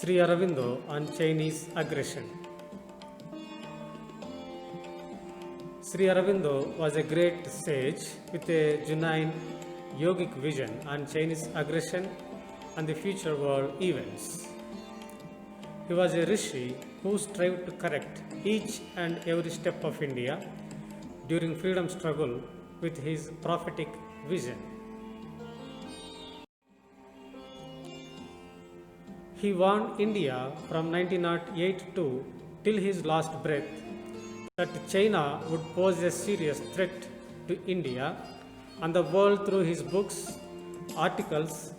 Sri Aurobindo on Chinese aggression. Sri Aurobindo was a great sage with a genuine yogic vision on Chinese aggression and the future world events. He was a rishi who strived to correct each and every step of India during freedom struggle with his prophetic vision. He warned India from 1908 to till his last breath that China would pose a serious threat to India and the world through his books, articles,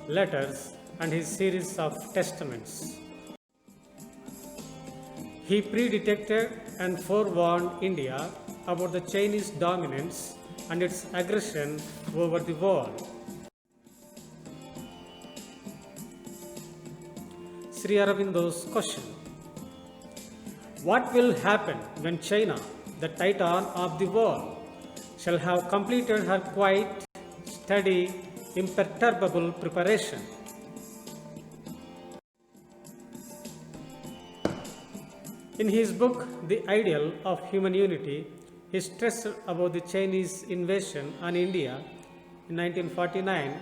letters, and his series of testaments. He predicted and forewarned India about the Chinese dominance and its aggression over the world. Sri Aurobindo's question: what will happen when China, the titan of the world, shall have completed her quiet, steady, imperturbable preparation? In his book, The Ideal of Human Unity, he stressed about the Chinese invasion on India in 1949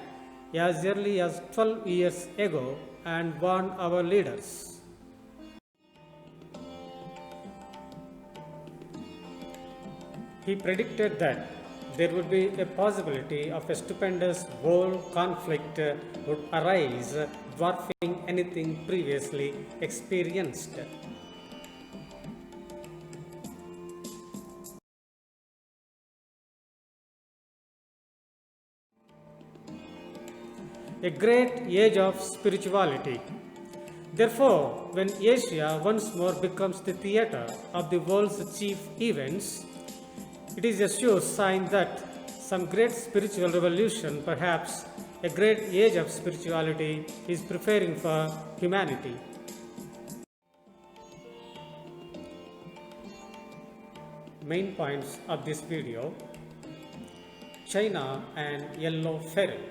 as early as 12 years ago and warned our leaders. He predicted that there would be a possibility of a stupendous world conflict would arise, dwarfing anything previously experienced. A great age of spirituality. Therefore, when Asia once more becomes the theatre of the world's chief events, it is a sure sign that some great spiritual revolution, perhaps a great age of spirituality, is preparing for humanity. Main points of this video: China and Yellow Peril,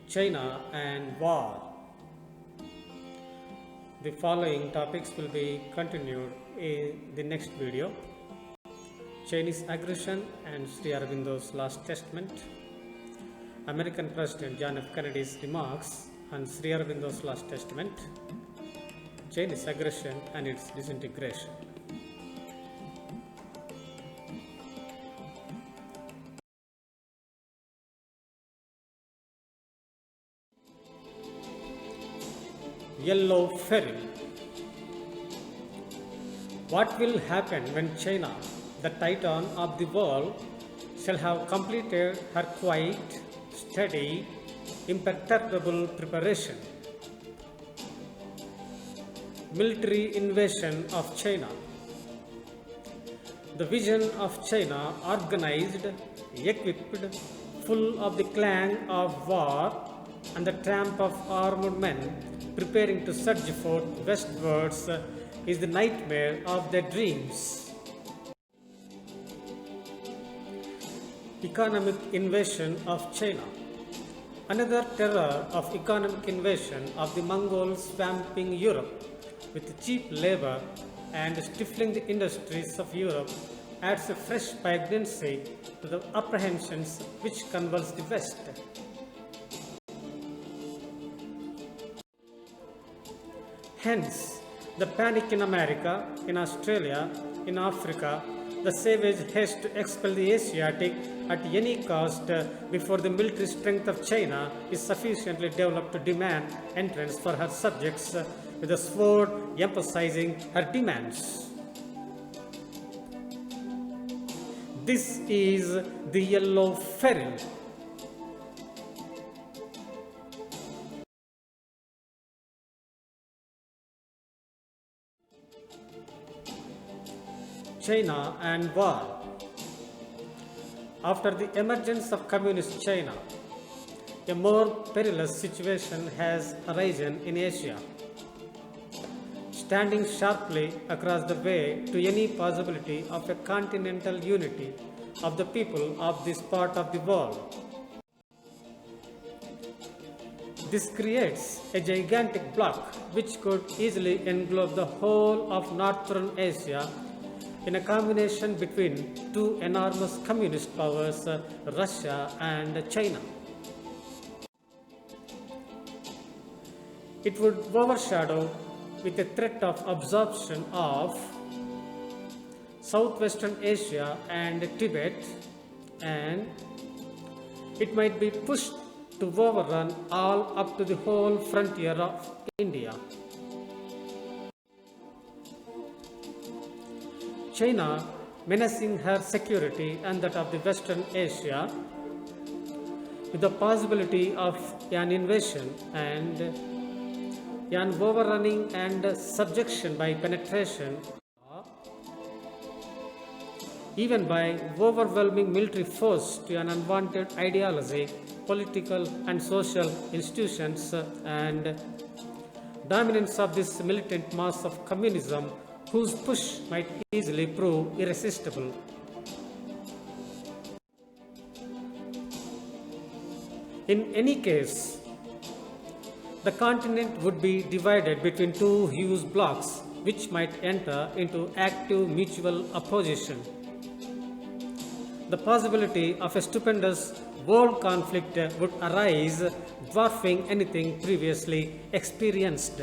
China and war. The following topics will be continued in the next video: Chinese aggression and Sri Aurobindo's last testament, American President John F. Kennedy's remarks on Sri Aurobindo's last testament, Chinese aggression and its disintegration. Yellow Peril. What will happen when China, the titan of the world, shall have completed her quiet, steady, imperturbable preparation? Military invasion of China. The vision of China, organized, equipped, full of the clang of war and the tramp of armed men preparing to surge forth westwards, is the nightmare of their dreams. Economic invasion of China. Another terror of economic invasion of the Mongols swamping Europe with cheap labor and stifling the industries of Europe adds a fresh poignancy to the apprehensions which convulse the West. Hence, the panic in America, in Australia, in Africa, the savage haste to expel the Asiatic at any cost before the military strength of China is sufficiently developed to demand entrance for her subjects, with a sword emphasizing her demands. This is the Yellow Peril. China and war. After the emergence of communist China, a more perilous situation has arisen in Asia, standing sharply across the way to any possibility of a continental unity of the people of this part of the world. This creates a gigantic bloc which could easily englobe the whole of Northern Asia in a combination between two enormous communist powers, Russia and China. It would overshadow with the threat of absorption of Southwestern Asia and Tibet, and it might be pushed to overrun all up to the whole frontier of India. China, menacing her security and that of the Western Asia, with the possibility of an invasion and an overrunning and subjection by penetration, even by overwhelming military force to an unwanted ideology, political and social institutions, and dominance of this militant mass of communism, whose push might easily prove irresistible. In any case, the continent would be divided between two huge blocs which might enter into active mutual opposition. The possibility of a stupendous world conflict would arise, dwarfing anything previously experienced.